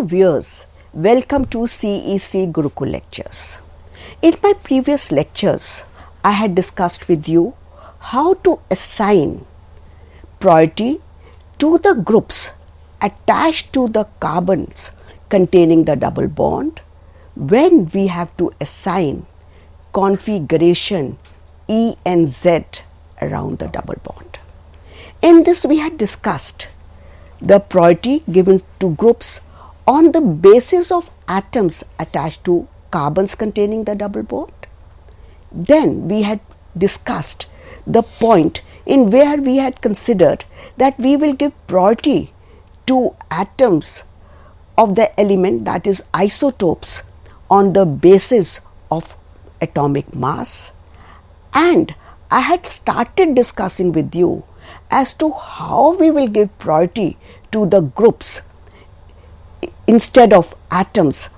viewers, welcome to CEC Gurukul lectures. In my previous lectures, I had discussed with you how to assign priority to the groups attached to the carbons containing the double bond when we have to assign configuration E and Z around the double bond. In this we had discussed the priority given to groups on the basis of atoms attached to carbons containing the double bond. Then we had discussed the point in where we had considered that we will give priority to atoms of the element, that is isotopes, on the basis of atomic mass, and I had started discussing with you as to how we will give priority to the groups instead of atoms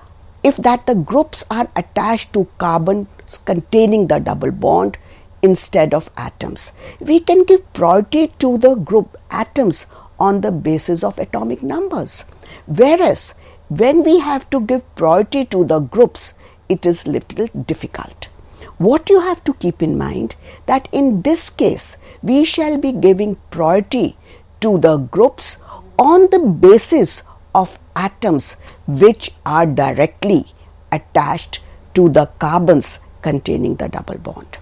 if that the groups are attached to carbons containing the double bond instead of atoms. We can give priority to the group atoms on the basis of atomic numbers, whereas when we have to give priority to the groups, it is little difficult. What you have to keep in mind that in this case we shall be giving priority to the groups on the basis of atoms which are directly attached to the carbons containing the double bond.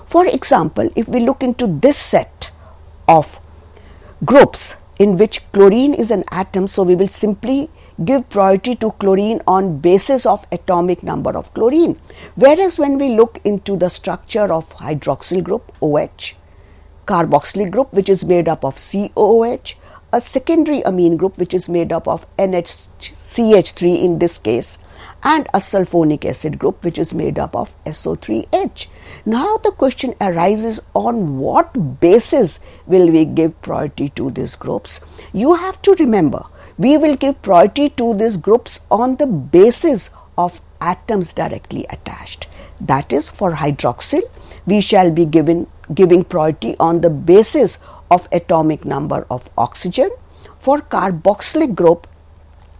For example, if we look into this set of groups in which chlorine is an atom, so we will simply give priority to chlorine on basis of atomic number of chlorine. Whereas when we look into the structure of hydroxyl group OH, carboxylic group which is made up of COOH, a secondary amine group which is made up of NHCH3 in this case, and a sulfonic acid group which is made up of SO3H. Now the question arises, on what basis will we give priority to these groups? You have to remember, we will give priority to these groups on the basis of atoms directly attached. That is, for hydroxyl, we shall be giving priority on the basis of atomic number of oxygen. For carboxylic group,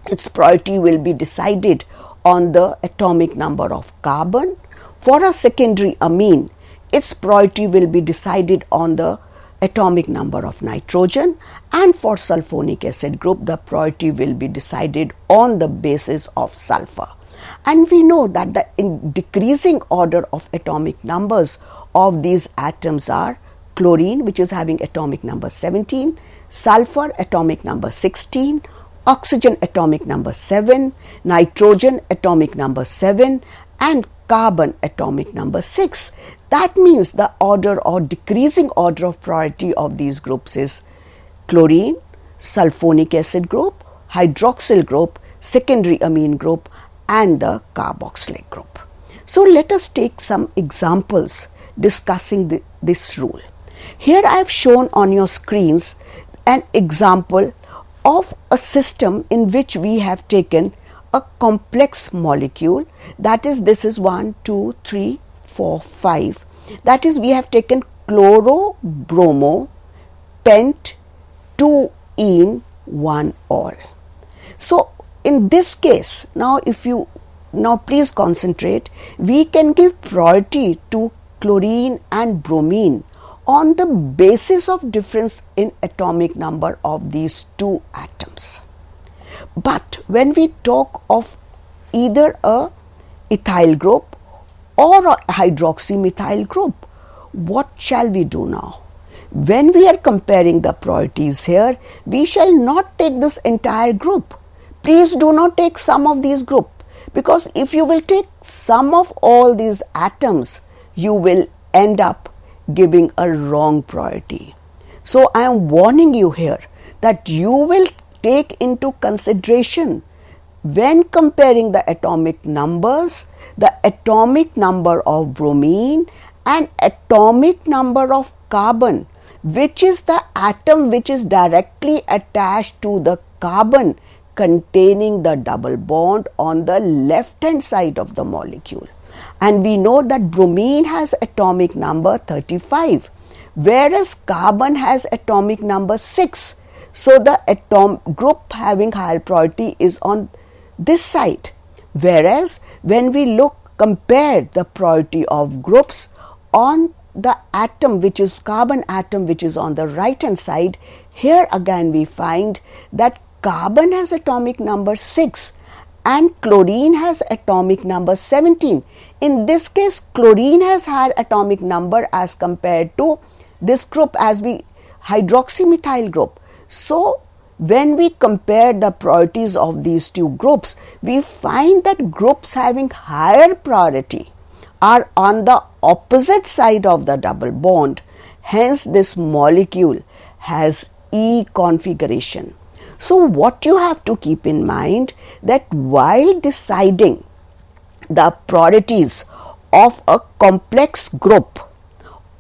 its priority will be decided on the atomic number of carbon. For a secondary amine, its priority will be decided on the atomic number of nitrogen, and for sulfonic acid group the priority will be decided on the basis of sulfur. And we know that the decreasing order of atomic numbers of these atoms are chlorine, which is having atomic number 17, sulfur atomic number 16, oxygen atomic number 7, nitrogen atomic number 7, and carbon atomic number 6. That means the order or decreasing order of priority of these groups is chlorine, sulfonic acid group, hydroxyl group, secondary amine group, and the carboxylic group. So let us take some examples discussing this rule. Here I have shown on your screens an example of a system in which we have taken a complex molecule, that is, this is 1, 2, 3, 4, 5. That is, we have taken chloro, bromo, pent, 2-ene, 1-ol. So in this case, now please concentrate, we can give priority to chlorine and bromine on the basis of difference in atomic number of these two atoms. But when we talk of either a ethyl group or a hydroxymethyl group, what shall we do now? When we are comparing the priorities here, we shall not take this entire group. Please do not take some of these group, because if you will take sum of all these atoms, you will end up giving a wrong priority. So I am warning you here that you will take into consideration when comparing the atomic numbers, the atomic number of bromine and atomic number of carbon, which is the atom which is directly attached to the carbon containing the double bond on the left hand side of the molecule. And we know that bromine has atomic number 35, whereas carbon has atomic number 6. So the atom group having higher priority is on this side. Whereas when we compare the priority of groups on the atom, which is carbon atom, which is on the right hand side, here again we find that carbon has atomic number 6 and chlorine has atomic number 17. In this case, chlorine has higher atomic number as compared to this group, as hydroxymethyl group. So when we compare the priorities of these two groups, we find that groups having higher priority are on the opposite side of the double bond. Hence, this molecule has E configuration. So what you have to keep in mind, that while deciding the priorities of a complex group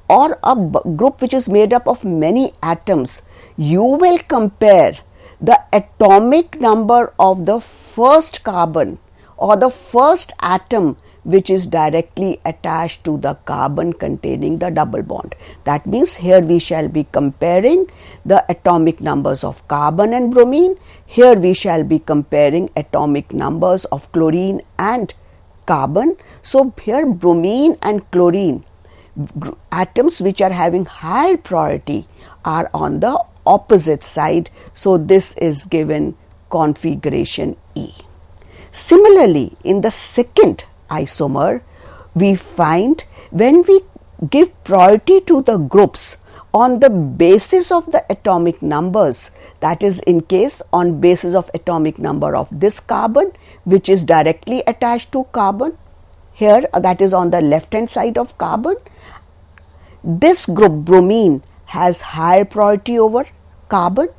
or a group which is made up of many atoms, you will compare the atomic number of the first carbon or the first atom which is directly attached to the carbon containing the double bond. That means here we shall be comparing the atomic numbers of carbon and bromine. Here we shall be comparing atomic numbers of chlorine and carbon. So here bromine and chlorine atoms which are having higher priority are on the opposite side. So this is given configuration E. Similarly, in the second isomer, we find when we give priority to the groups on the basis of the atomic numbers, that is in case on basis of atomic number of this carbon which is directly attached to carbon, here that is on the left hand side of carbon, this group bromine has higher priority over carbon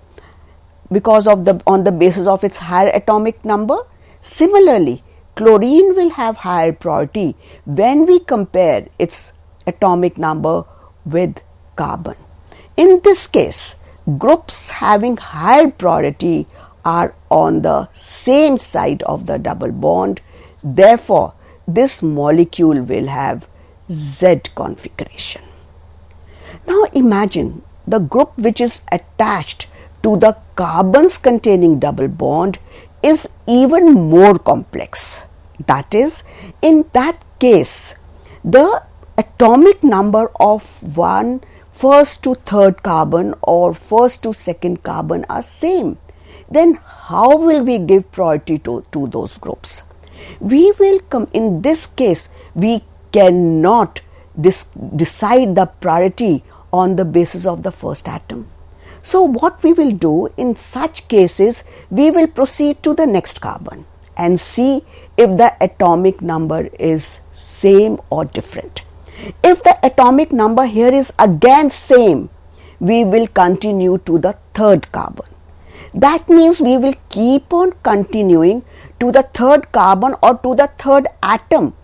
because of on the basis of its higher atomic number. Similarly, chlorine will have higher priority when we compare its atomic number with carbon. In this case, groups having higher priority are on the same side of the double bond. Therefore, this molecule will have Z configuration. Now imagine the group which is attached to the carbons containing double bond is even more complex. That is, in that case, the atomic number of first to third carbon or first to second carbon are same. Then how will we give priority to those groups? We will in this case, we cannot decide the priority on the basis of the first atom. So what we will do in such cases, we will proceed to the next carbon and see if the atomic number is same or different. If the atomic number here is again same, we will continue to the third carbon. That means we will keep on continuing to the third carbon or to the third atom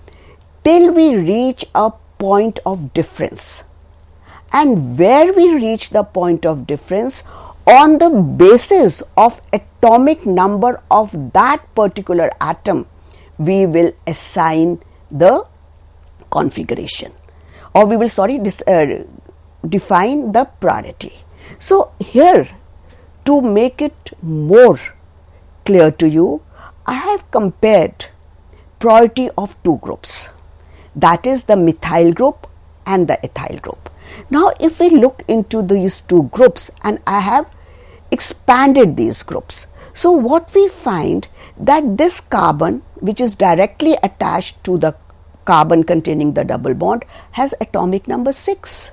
till we reach a point of difference. And where we reach the point of difference, on the basis of atomic number of that particular atom, we will assign the configuration, or we will define the priority. So here, to make it more clear to you, I have compared priority of two groups, that is the methyl group and the ethyl group. Now if we look into these two groups, and I have expanded these groups, so what we find that this carbon which is directly attached to the carbon containing the double bond has atomic number 6.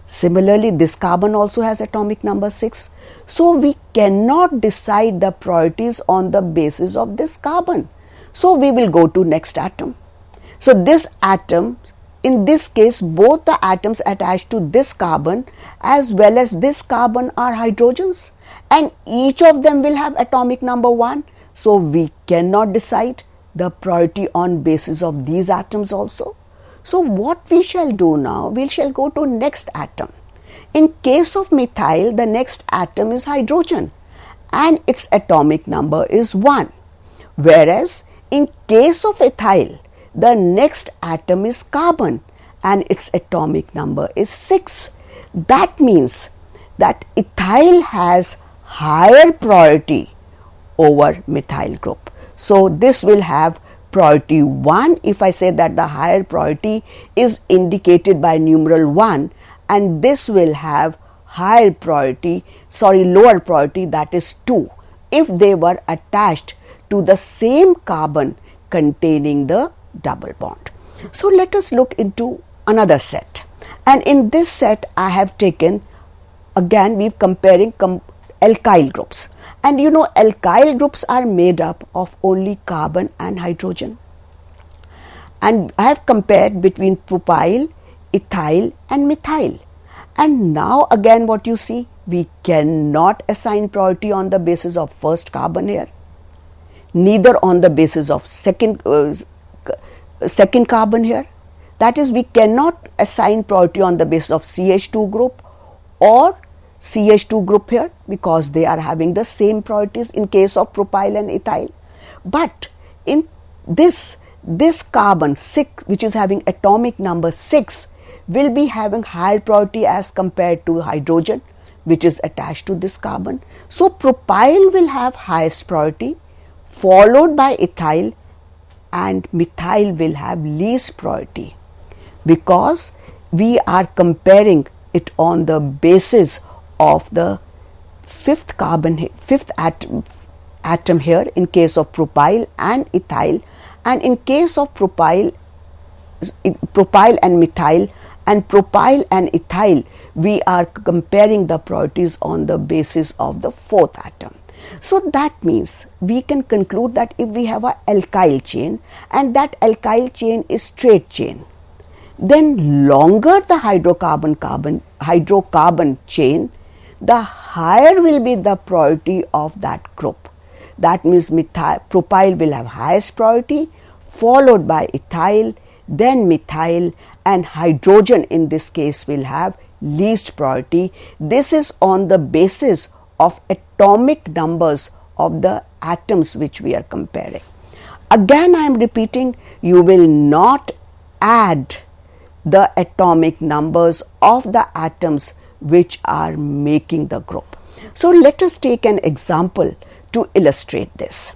Similarly, this carbon also has atomic number 6. So we cannot decide the priorities on the basis of this carbon. So we will go to next atom. So this atom, in this case, both the atoms attached to this carbon as well as this carbon are hydrogens, and each of them will have atomic number 1. So we cannot decide the priority on basis of these atoms also. So what we shall do now, we shall go to next atom. In case of methyl, the next atom is hydrogen and its atomic number is 1. Whereas in case of ethyl, the next atom is carbon and its atomic number is 6. That means that ethyl has higher priority over methyl group. So this will have priority 1 if I say that the higher priority is indicated by numeral 1, and this will have lower priority, that is 2, if they were attached to the same carbon containing the double bond. So let us look into another set, and in this set I have taken, again we're comparing alkyl groups, and you know alkyl groups are made up of only carbon and hydrogen, and I have compared between propyl, ethyl and methyl. And now again what you see, we cannot assign priority on the basis of first carbon here, neither on the basis of second carbon here. That is, we cannot assign priority on the basis of CH2 group or CH2 group here, because they are having the same priorities in case of propyl and ethyl. But in this carbon 6, which is having atomic number 6, will be having higher priority as compared to hydrogen, which is attached to this carbon. So propyl will have highest priority, followed by ethyl, and methyl will have least priority, because we are comparing it on the basis of the fifth atom here in case of propyl and ethyl, and in case of propyl and methyl and propyl and ethyl, we are comparing the priorities on the basis of the fourth atom. So that means we can conclude that if we have an alkyl chain and that alkyl chain is straight chain, then longer the hydrocarbon chain, the higher will be the priority of that group. That means propyl will have highest priority, followed by ethyl, then methyl, and hydrogen in this case will have least priority. This is on the basis of atomic numbers of the atoms which we are comparing. Again I am repeating, you will not add the atomic numbers of the atoms which are making the group. So let us take an example to illustrate this.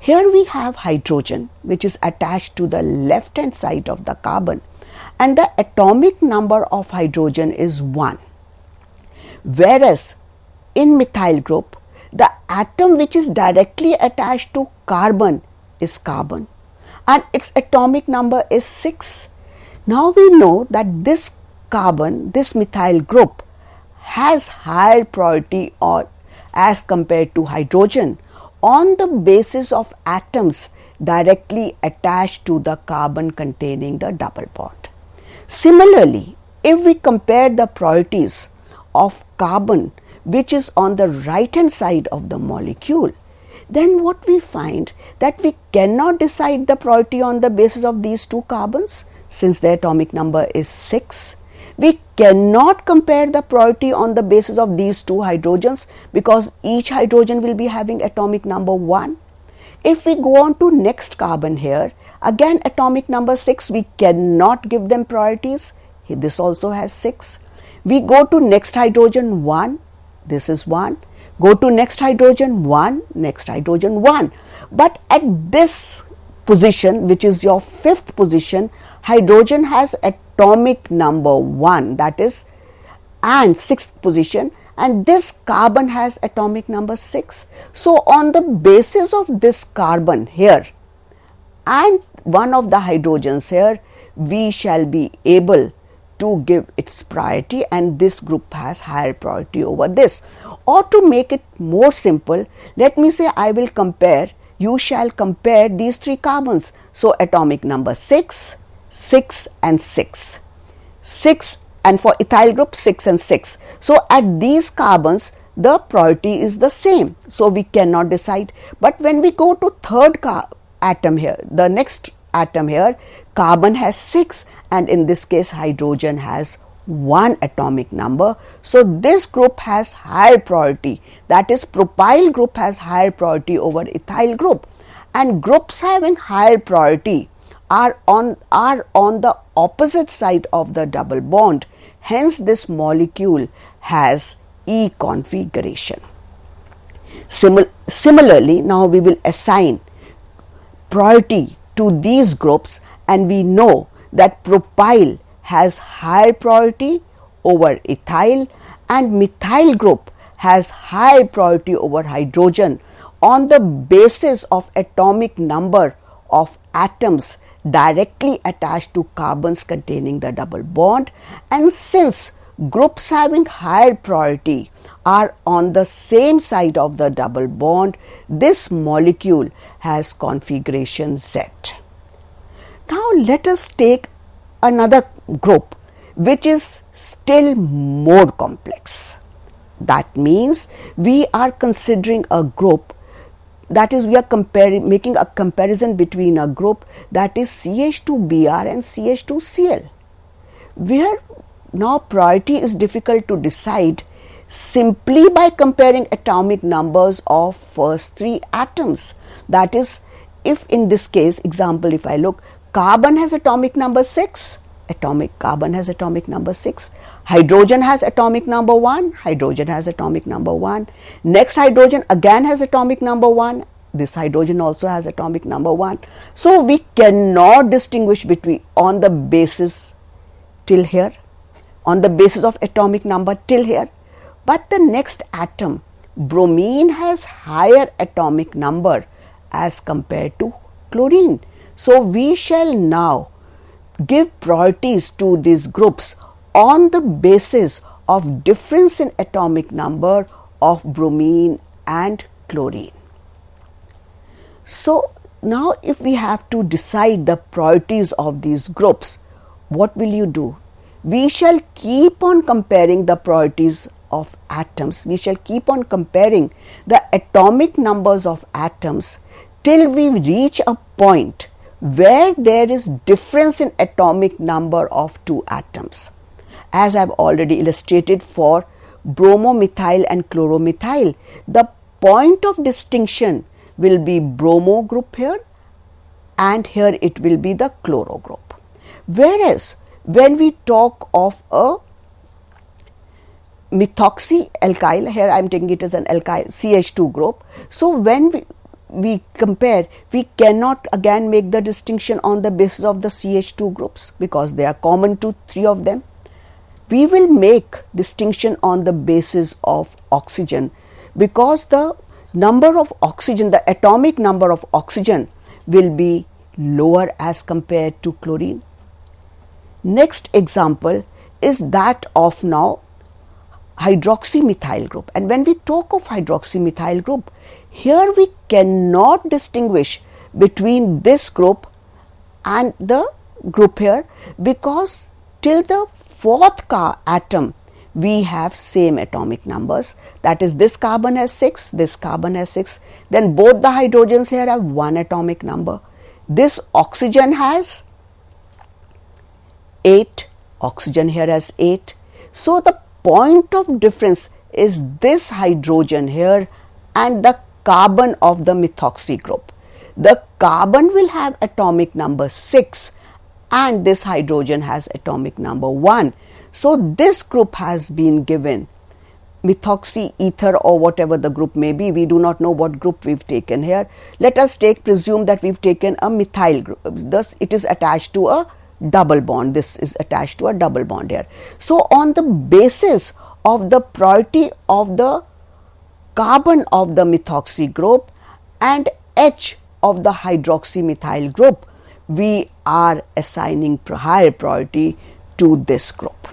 Here we have hydrogen, which is attached to the left hand side of the carbon, and the atomic number of hydrogen is 1. Whereas in methyl group, the atom which is directly attached to carbon is carbon, and its atomic number is 6. Now we know that this methyl group has higher priority or as compared to hydrogen on the basis of atoms directly attached to the carbon containing the double bond. Similarly, if we compare the priorities of carbon which is on the right hand side of the molecule, then what we find that we cannot decide the priority on the basis of these two carbons, since their atomic number is 6. We cannot compare the priority on the basis of these two hydrogens, because each hydrogen will be having atomic number 1. If we go on to next carbon here, again atomic number 6, we cannot give them priorities. This also has 6. We go to next hydrogen 1, this is 1. Go to next hydrogen 1, next hydrogen 1. But at this position, which is your fifth position, hydrogen has atomic number 1, that is, and sixth position, and this carbon has atomic number 6. So on the basis of this carbon here and one of the hydrogens here, we shall be able to give its priority, and this group has higher priority over this. Or to make it more simple, let me say I will compare, you shall compare these three carbons. So atomic number 6, 6 and 6. 6, and for ethyl group 6 and 6. So at these carbons the priority is the same, so we cannot decide. But when we go to third atom here, the next atom here, carbon has 6, and in this case hydrogen has 1 atomic number. So this group has higher priority, that is propyl group has higher priority over ethyl group, and groups having higher priority are on the opposite side of the double bond. Hence this molecule has E configuration. Similarly, now we will assign priority to these groups, and we know that propyl has higher priority over ethyl and methyl group has high priority over hydrogen on the basis of atomic number of atoms directly attached to carbons containing the double bond. And since groups having higher priority are on the same side of the double bond, this molecule has configuration Z. Now let us take another group which is still more complex. That means we are considering a group, that is, we are making a comparison between a group that is CH2Br and CH2Cl, where now priority is difficult to decide simply by comparing atomic numbers of first three atoms. That is, if in this case, example, if I look, carbon has atomic number 6, carbon has atomic number 6, hydrogen has atomic number 1, hydrogen has atomic number 1, next hydrogen again has atomic number 1, this hydrogen also has atomic number 1. So we cannot distinguish between on the basis till here, on the basis of atomic number till here. But the next atom, bromine, has higher atomic number as compared to chlorine. So we shall now give priorities to these groups on the basis of difference in atomic number of bromine and chlorine. So now if we have to decide the priorities of these groups, what will you do? We shall keep on comparing the priorities of atoms. We shall keep on comparing the atomic numbers of atoms till we reach a point where there is difference in atomic number of two atoms. As I have already illustrated for bromomethyl and chloromethyl, the point of distinction will be bromo group here, and here it will be the chloro group. Whereas when we talk of a methoxy alkyl, here I am taking it as an alkyl CH2 group. So when we compare, we cannot again make the distinction on the basis of the CH2 groups because they are common to three of them. We will make distinction on the basis of oxygen because the number of oxygen, the atomic number of oxygen will be lower as compared to chlorine. Next example is that of now hydroxymethyl group, and when we talk of hydroxymethyl group, here we cannot distinguish between this group and the group here because till the fourth atom we have same atomic numbers, that is this carbon has 6, this carbon has 6, then both the hydrogens here have 1 atomic number, this oxygen has 8, oxygen here has 8. So the point of difference is this hydrogen here and the carbon of the methoxy group. The carbon will have atomic number 6 and this hydrogen has atomic number 1. So this group has been given methoxy ether or whatever the group may be. We do not know what group we've taken here. Let us presume that we've taken a methyl group. Thus it is attached to a double bond. This is attached to a double bond here. So on the basis of the priority of the carbon of the methoxy group and H of the hydroxymethyl group, we are assigning higher priority to this group.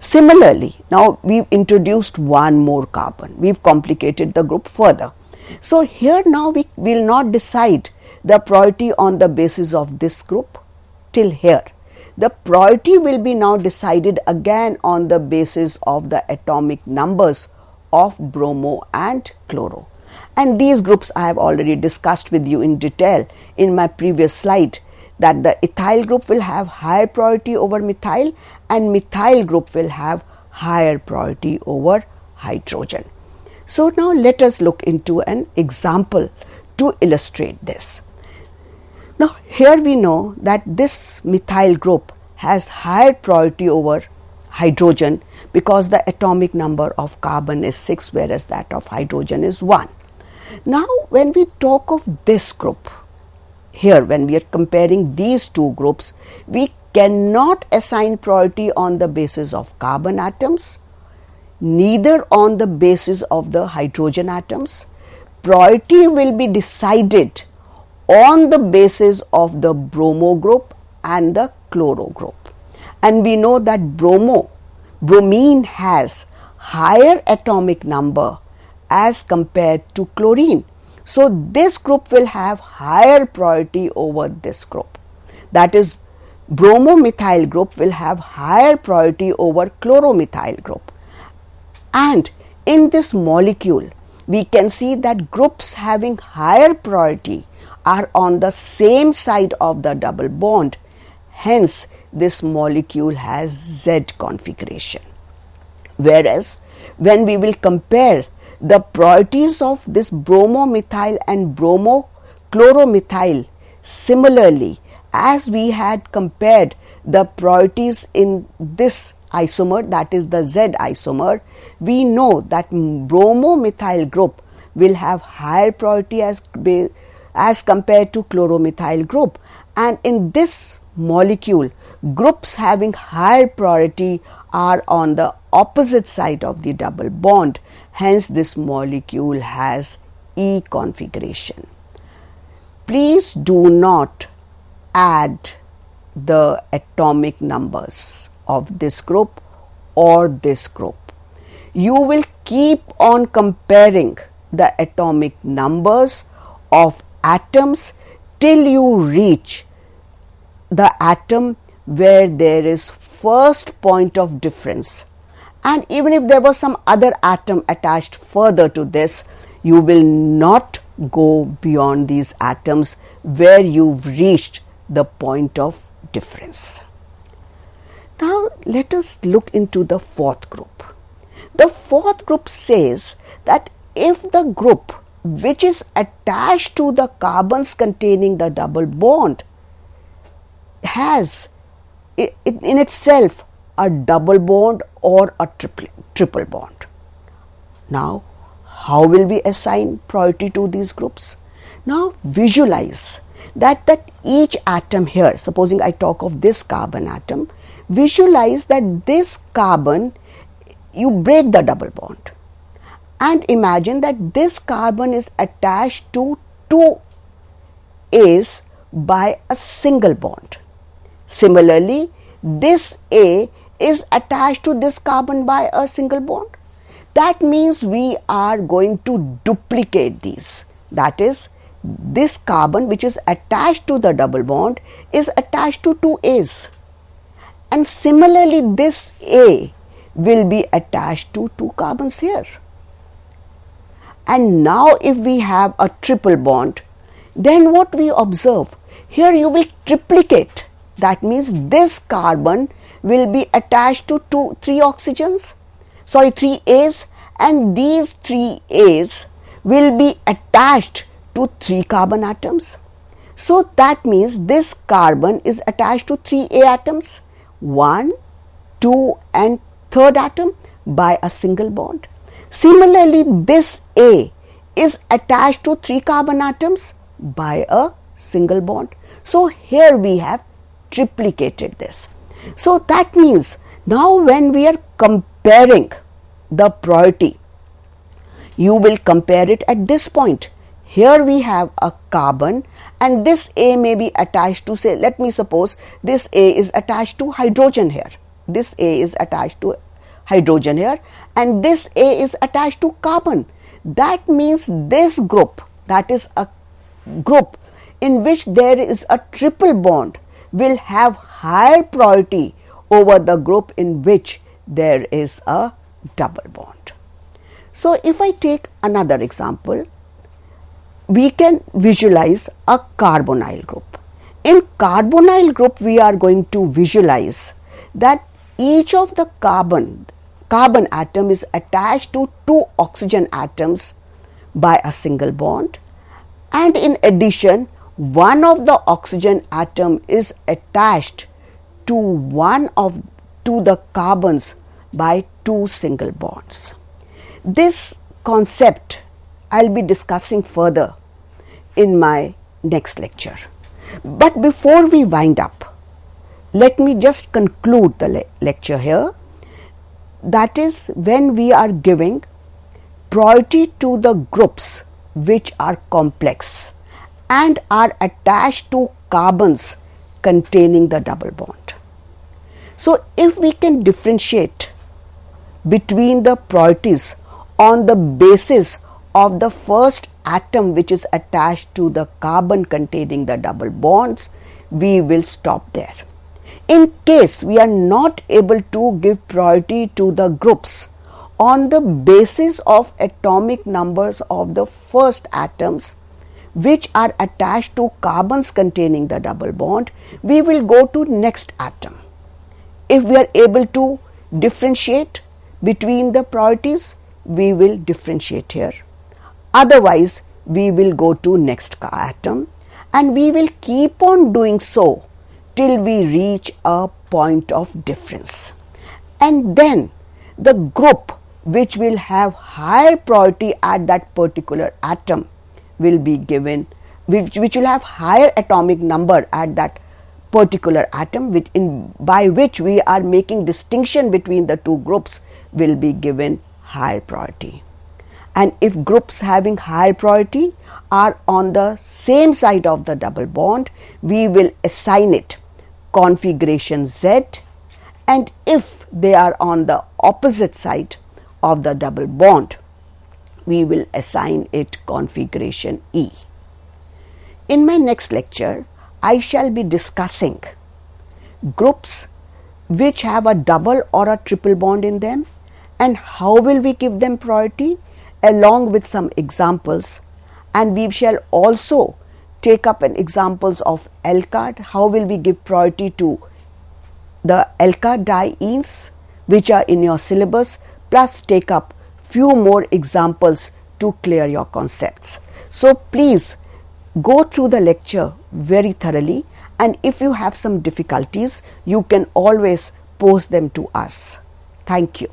Similarly, now we've introduced one more carbon. We've complicated the group further. So here now we will not decide the priority on the basis of this group till here. The priority will be now decided again on the basis of the atomic numbers of bromo and chloro. And these groups I have already discussed with you in detail in my previous slide, that the ethyl group will have higher priority over methyl and methyl group will have higher priority over hydrogen. So now let us look into an example to illustrate this. Now here we know that this methyl group has higher priority over hydrogen because the atomic number of carbon is 6 whereas that of hydrogen is 1. Now when we talk of this group, here when we are comparing these two groups, we cannot assign priority on the basis of carbon atoms, neither on the basis of the hydrogen atoms. Priority will be decided on the basis of the bromo group and the chloro group. And we know that bromine has higher atomic number as compared to chlorine. So this group will have higher priority over this group. That is, bromomethyl group will have higher priority over chloromethyl group. And in this molecule, we can see that groups having higher priority are on the same side of the double bond. Hence, this molecule has Z configuration. Whereas, when we will compare the priorities of this bromomethyl and bromochloromethyl, similarly, as we had compared the priorities in this isomer, that is the Z isomer, we know that bromomethyl group will have higher priority as compared to chloromethyl group. And in this molecule, groups having higher priority are on the opposite side of the double bond. Hence, this molecule has E configuration. Please do not add the atomic numbers of this group or this group. You will keep on comparing the atomic numbers of atoms till you reach the atom where there is first point of difference. And even if there was some other atom attached further to this, you will not go beyond these atoms where you've reached the point of difference. Now let us look into the fourth group. The fourth group says that if the group which is attached to the carbons containing the double bond has in itself a double bond or a triple bond. Now, how will we assign priority to these groups? Now, visualize that each atom here, supposing I talk of this carbon atom, visualize that this carbon, you break the double bond and imagine that this carbon is attached to two A's by a single bond. Similarly, this A is attached to this carbon by a single bond. That means we are going to duplicate these. That is, this carbon which is attached to the double bond is attached to two A's. And similarly, this A will be attached to two carbons here. And now if we have a triple bond, then what we observe? Here you will triplicate. That means this carbon will be attached to three A's, and these three A's will be attached to three carbon atoms. So that means this carbon is attached to three A atoms, 1, 2 and third atom by a single bond. Similarly, this A is attached to three carbon atoms by a single bond. So here we have triplicated this. So that means now when we are comparing the priority, you will compare it at this point. Here we have a carbon and this A may be attached to, say, let me suppose this A is attached to hydrogen here. This A is attached to hydrogen here and this A is attached to carbon. That means this group, that is a group in which there is a triple bond, will have higher priority over the group in which there is a double bond. So if I take another example, we can visualize a carbonyl group. In carbonyl group, we are going to visualize that each of the carbon atom is attached to two oxygen atoms by a single bond, and in addition, one of the oxygen atom is attached to the carbons by two single bonds. This concept I'll be discussing further in my next lecture. But before we wind up, let me just conclude the lecture here. That is, when we are giving priority to the groups which are complex and are attached to carbons containing the double bond. So, if we can differentiate between the priorities on the basis of the first atom which is attached to the carbon containing the double bonds, we will stop there. In case we are not able to give priority to the groups on the basis of atomic numbers of the first atoms which are attached to carbons containing the double bond, we will go to next atom. If we are able to differentiate between the priorities, we will differentiate here. Otherwise, we will go to next atom, and we will keep on doing so till we reach a point of difference. And then the group which will have higher priority at that particular atom will be given, which will have higher atomic number at that particular atom, by which we are making distinction between the two groups, will be given higher priority. And if groups having higher priority are on the same side of the double bond, we will assign it configuration Z, and if they are on the opposite side of the double bond, we will assign it configuration E. In my next lecture, I shall be discussing groups which have a double or a triple bond in them and how will we give them priority, along with some examples, and we shall also take up an examples of alkyd. How will we give priority to the alkyd dienes which are in your syllabus, plus take up few more examples to clear your concepts. So please go through the lecture very thoroughly, and if you have some difficulties, you can always post them to us. Thank you.